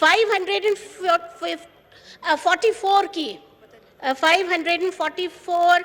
544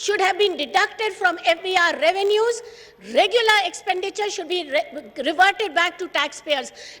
should have been deducted from FBR revenues. Regular expenditure should be reverted back to taxpayers.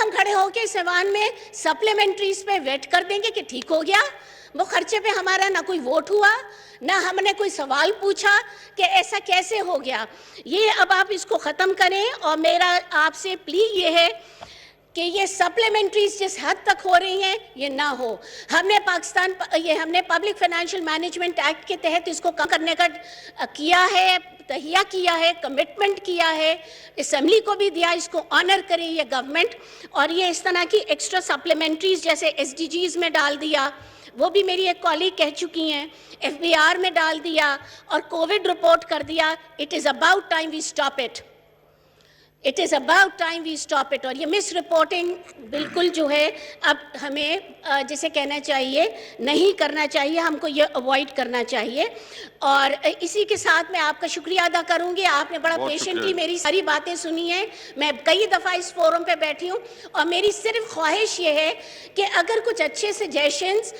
ہم کھڑے ہو کے سیوان میں سپلیمنٹریز پہ ویٹ کر دیں گے کہ ٹھیک ہو گیا. وہ خرچے پہ ہمارا نہ کوئی ووٹ ہوا, نہ ہم نے کوئی سوال پوچھا کہ ایسا کیسے ہو گیا. یہ اب آپ اس کو ختم کریں, اور میرا آپ سے پلی یہ ہے کہ یہ سپلیمنٹریز جس حد تک ہو رہی ہیں یہ نہ ہو. ہم نے پبلک فائنینشیل مینجمنٹ ایکٹ کے تحت اس کو کم کرنے کا کیا ہے, تہیہ کیا ہے, کمٹمنٹ کیا ہے, اسمبلی کو بھی دیا, اس کو آنر کرے یہ گورنمنٹ. اور یہ اس طرح کی ایکسٹرا سپلیمنٹریز جیسے ایس ڈی جیز میں ڈال دیا, وہ بھی میری ایک کالیگ کہہ چکی ہیں, ایف بی آر میں ڈال دیا, اور کووڈ رپورٹ کر دیا. It is about time we stop it. It is about time we stop it. اور یہ مس رپورٹنگ بالکل جو ہے اب ہمیں جسے کہنا چاہیے نہیں کرنا چاہیے, ہم کو یہ اوائڈ کرنا چاہیے. اور اسی کے ساتھ میں آپ کا شکریہ ادا کروں گی, آپ نے بڑا پیشنٹلی میری ساری باتیں سنی ہیں. میں کئی دفعہ اس فورم پہ بیٹھی ہوں, اور میری صرف خواہش یہ ہے کہ اگر کچھ اچھے سجیشنز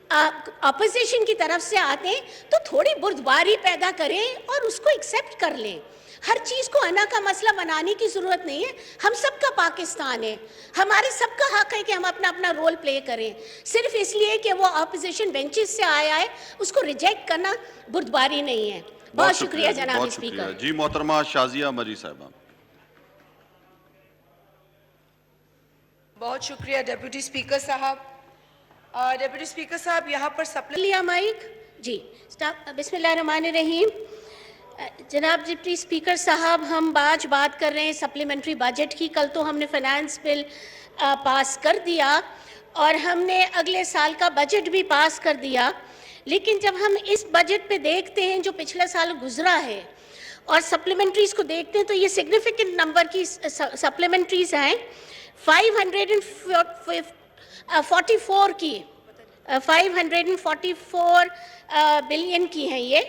اپوزیشن کی طرف سے آتے ہیں تو تھوڑی بردباری پیدا کریں اور اس کو ایکسیپٹ کر لیں. ہر چیز کو انا کا مسئلہ بنانے کی ضرورت نہیں ہے. ہم سب کا پاکستان ہے, ہمارے سب کا حق ہے کہ ہم اپنا اپنا رول پلے کریں. صرف اس لیے کہ وہ اپوزیشن بینچز سے آیا ہے اس کو ریجیکٹ کرنا بردباری نہیں ہے. بہت شکریہ جناب اسپیکر. جی محترمہ شازیہ مری صاحبہ. بہت شکریہ ڈیپٹی اسپیکر صاحب. ڈیپٹی اسپیکر صاحب یہاں پر لیا مائک. جی بسم اللہ الرحمن الرحیم. جناب ڈپٹی اسپیکر صاحب, ہم آج بات کر رہے ہیں سپلیمنٹری بجٹ کی. کل تو ہم نے فائنانس بل پاس کر دیا اور ہم نے اگلے سال کا بجٹ بھی پاس کر دیا. لیکن جب ہم اس بجٹ پہ دیکھتے ہیں جو پچھلا سال گزرا ہے اور سپلیمنٹریز کو دیکھتے ہیں تو یہ سگنیفیکنٹ نمبر کی سپلیمنٹریز ہیں. 544 کی 544 بلین کی ہیں. یہ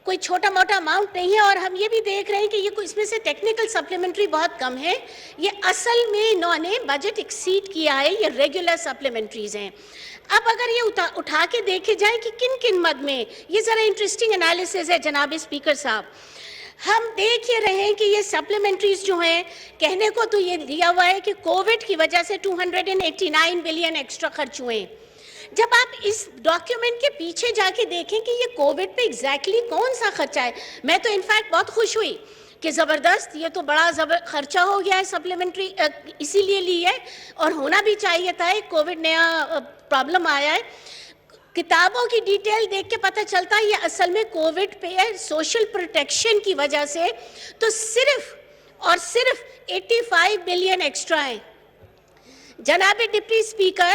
کوئی چھوٹا موٹا اماؤنٹ نہیں ہے. اور ہم یہ بھی دیکھ رہے ہیں کہ یہ اس میں سے ٹیکنیکل سپلیمنٹری بہت کم ہے. یہ اصل میں انہوں نے بجٹ ایکسیڈ کیا ہے, یہ ریگولر سپلیمنٹریز ہیں. اب اگر یہ اٹھا کے دیکھے جائیں کہ کن کن مد میں, یہ ذرا انٹرسٹنگ انالیسز ہے جناب اسپیکر صاحب. ہم دیکھ یہ رہے ہیں کہ یہ سپلیمنٹریز جو ہیں, کہنے کو تو یہ دیا ہوا ہے کہ کووڈ کی وجہ سے 289 بلین ایکسٹرا خرچ ہوئے. جب آپ اس ڈاکیومنٹ کے پیچھے جا کے دیکھیں کہ یہ کووڈ پہ ایگزیکٹلی کون سا خرچہ ہے, میں تو انفیکٹ بہت خوش ہوئی کہ زبردست, یہ تو بڑا خرچہ ہو گیا ہے سپلیمنٹری, اسی لیے لی ہے اور ہونا بھی چاہیے تھا. کووڈ نیا پرابلم آیا ہے. کتابوں کی ڈیٹیل دیکھ کے پتہ چلتا ہے یہ اصل میں کووڈ پہ سوشل پروٹیکشن کی وجہ سے تو صرف اور صرف 85 بلین ایکسٹرا ہیں. جناب deputy speaker,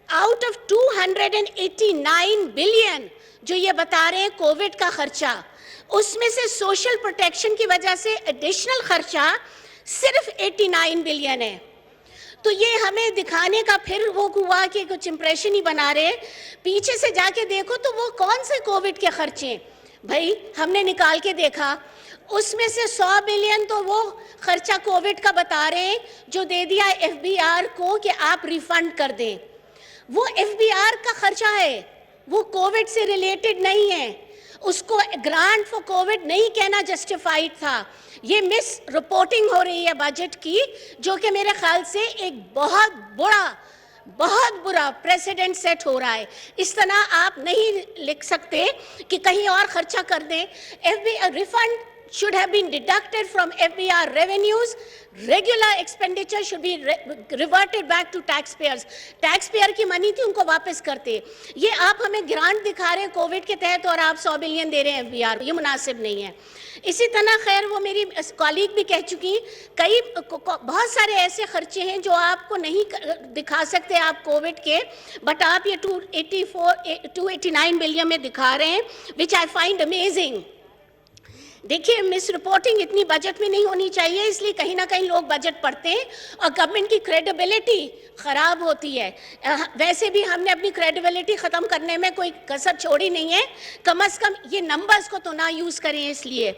out of 289 billion جو یہ بتا رہے ہیں کووڈ کا خرچہ, اس میں سے سوشل پروٹیکشن کی وجہ سے ایڈیشنل خرچہ صرف 89 بلین ہے. تو یہ ہمیں دکھانے کا پھر وہ ہوا کہ کچھ امپریشن ہی بنا رہے. پیچھے سے جا کے دیکھو تو وہ کون سے کووڈ کے خرچے, بھائی ہم نے نکال کے دیکھا, اس میں سے 100 بلین تو وہ خرچہ کووڈ کا بتا رہے ہیں جو دے دیا ایف بی آر کو کہ آپ ریفنڈ کر دیں. وہ ایف بی آر کا خرچہ ہے, وہ کووڈ سے ریلیٹڈ نہیں ہے. اس کو گرانٹ فار کووڈ نہیں کہنا جسٹیفائیڈ تھا. یہ مس رپورٹنگ ہو رہی ہے بجٹ کی, جو کہ میرے خیال سے ایک بہت برا پریسیڈنٹ سیٹ ہو رہا ہے. اس طرح آپ نہیں لکھ سکتے کہ کہیں اور خرچہ کر دیں. Refund should have been deducted from FBR revenues. Regular expenditure should be reverted back to taxpayers. Taxpayer کی منی تھی ان کو واپس کرتے. یہ آپ ہمیں گرانٹ دکھا رہے ہیں کووڈ کے تحت اور آپ 100 بلین دے رہے ہیں FBR, یہ مناسب نہیں ہے. اسی طرح خیر وہ میری کالیگ بھی کہہ چکی, بہت سارے ایسے خرچے ہیں جو آپ کو نہیں دکھا سکتے آپ کووڈ کے, بٹ آپ یہ 289 بلین میں دکھا رہے ہیں, which I find amazing. دیکھیے مس رپورٹنگ اتنی بجٹ میں نہیں ہونی چاہیے, اس لیے کہیں نہ کہیں لوگ بجٹ پڑھتے ہیں اور گورنمنٹ کی کریڈیبلٹی خراب ہوتی ہے. ویسے بھی ہم نے اپنی کریڈیبلٹی ختم کرنے میں کوئی کسر چھوڑی نہیں ہے, کم از کم یہ نمبرز کو تو نہ یوز کریں اس لیے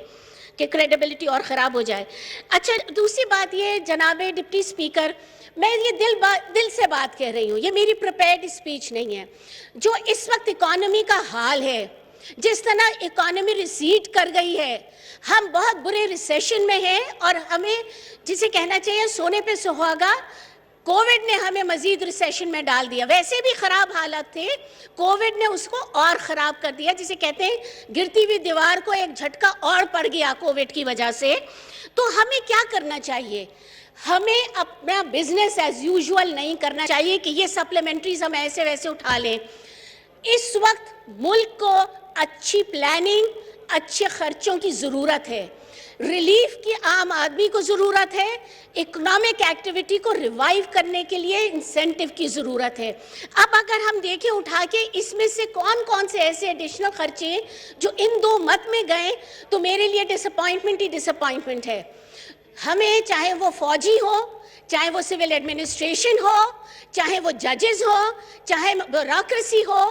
کہ کریڈیبلٹی اور خراب ہو جائے. اچھا دوسری بات یہ جناب ڈپٹی اسپیکر, میں یہ دل سے بات کہہ رہی ہوں, یہ میری پریپیئرڈ اسپیچ نہیں ہے. جو اس وقت اکانومی کا حال ہے, جس طرح اکانومی ریسیڈ کر گئی ہے, ہم بہت برے ریسیشن میں ہیں اور ہمیں جسے کہنا چاہیے سونے پہ سہاگا کووڈ نے ہمیں مزید ریسیشن میں ڈال دیا. ویسے بھی خراب حالت تھے, کووڈ نے اس کو اور خراب کر دیا. جسے کہتے ہیں گرتی ہوئی دیوار کو ایک جھٹکا اور پڑ گیا کووڈ کی وجہ سے. تو ہمیں کیا کرنا چاہیے؟ ہمیں اپنا بزنس ایز یوزول نہیں کرنا چاہیے کہ یہ سپلیمنٹریز ہم ایسے ویسے اٹھا لیں. اس وقت ملک کو اچھی پلاننگ, اچھے خرچوں کی ضرورت ہے. ریلیف کی عام آدمی کو ضرورت ہے. اکنامک ایکٹیویٹی کو ریوائیو کرنے کے لیے انسینٹو کی ضرورت ہے. اب اگر ہم دیکھیں اٹھا کے اس میں سے کون کون سے ایسے ایڈیشنل خرچے جو ان دو مت میں گئے, تو میرے لیے ڈس اپوائنٹمنٹ ہی ڈس اپوائنٹمنٹ ہے. ہمیں چاہے وہ فوجی ہو, چاہے وہ سول ایڈمنسٹریشن ہو, چاہے وہ ججز ہو, چاہے بیوروکریسی ہو,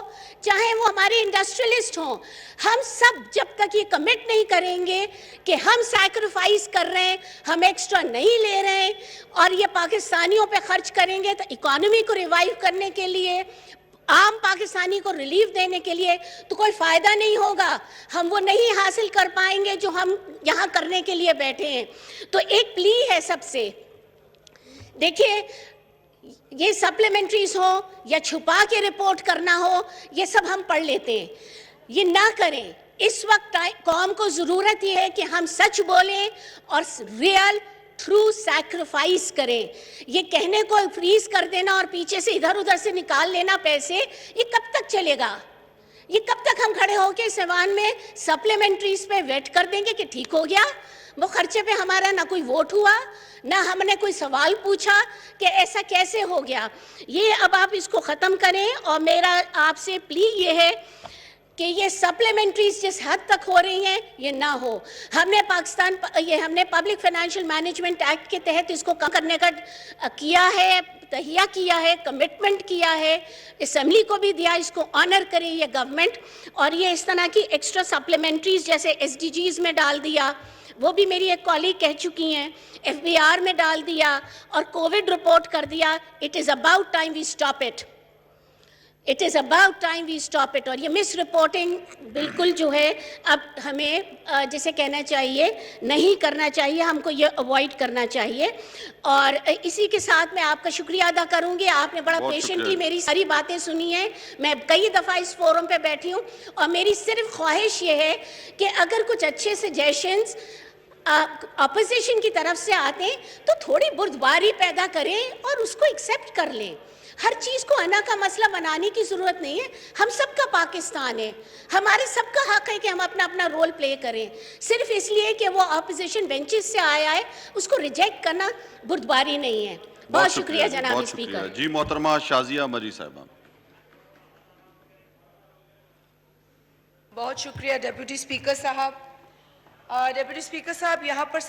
چاہے وہ ہمارے انڈسٹریلسٹ ہوں, ہم سب جب تک یہ کمٹ نہیں کریں گے کہ ہم سیکریفائس کر رہے ہیں, ہم ایکسٹرا نہیں لے رہے ہیں, اور یہ پاکستانیوں پہ خرچ کریں گے تو اکانومی کو ریوائیو کرنے کے لیے, عام پاکستانی کو ریلیف دینے کے لیے, تو کوئی فائدہ نہیں ہوگا. ہم وہ نہیں حاصل کر پائیں گے جو ہم یہاں کرنے کے لیے بیٹھے ہیں. تو ایک پلی ہے سب سے, دیکھیے یہ سپلیمنٹریز ہو یا چھپا کے رپورٹ کرنا ہو, یہ سب ہم پڑھ لیتے ہیں, یہ نہ کریں. اس وقت قوم کو ضرورت یہ ہے کہ ہم سچ بولیں اور ریئل ٹرو سیکریفائس کریں. یہ کہنے کو فریز کر دینا اور پیچھے سے ادھر ادھر سے نکال لینا پیسے, یہ کب تک چلے گا؟ یہ کب تک ہم کھڑے ہو کے سیوان میں سپلیمنٹریز پہ ویٹ کر دیں گے کہ ٹھیک ہو گیا؟ وہ خرچے پہ ہمارا نہ کوئی ووٹ ہوا, نہ ہم نے کوئی سوال پوچھا کہ ایسا کیسے ہو گیا. یہ اب آپ اس کو ختم کریں, اور میرا آپ سے پلی یہ ہے کہ یہ سپلیمنٹریز جس حد تک ہو رہی ہیں یہ نہ ہو. ہم نے پبلک فائنینشیل مینجمنٹ ایکٹ کے تحت اس کو کم کرنے کا کیا ہے, تہیہ کیا ہے, کمٹمنٹ کیا ہے, اسمبلی کو بھی دیا, اس کو آنر کرے یہ گورنمنٹ. اور یہ اس طرح کی ایکسٹرا سپلیمنٹریز جیسے ایس ڈی جیز میں ڈال دیا, وہ بھی میری ایک کالیگ کہہ چکی ہیں, ایف بی آر میں ڈال دیا, اور کووڈ رپورٹ کر دیا. It is about time we stop it. It is about time we stop it. اور یہ مس رپورٹنگ بالکل جو ہے اب ہمیں جسے کہنا چاہیے نہیں کرنا چاہیے, ہم کو یہ اوائڈ کرنا چاہیے. اور اسی کے ساتھ میں آپ کا شکریہ ادا کروں گی, آپ نے بڑا بہت پیشنٹلی شکریہ. میری ساری باتیں سنی ہیں. میں کئی دفعہ اس فورم پہ بیٹھی ہوں, اور میری صرف خواہش یہ ہے کہ اگر کچھ اچھے سجیشنز اپوزیشن کی طرف سے آتے ہیں تو تھوڑی بردباری پیدا کریں اور اس کو ایکسیپٹ کر لیں. ہر چیز کو انا کا مسئلہ بنانے کی ضرورت نہیں ہے. ہم سب کا پاکستان ہے, ہمارے سب کا حق ہے کہ ہم اپنا اپنا رول پلے کریں. صرف اس لیے کہ وہ اپوزیشن بینچز سے آیا ہے اس کو ریجیکٹ کرنا بردباری نہیں ہے. بہت شکریہ جناب بہت اسپیکر. شکریہ. جی محترمہ شازیہ مری صاحبہ. بہت شکریہ ڈیپٹی اسپیکر صاحب. ڈیپٹی اسپیکر صاحب, یہاں پر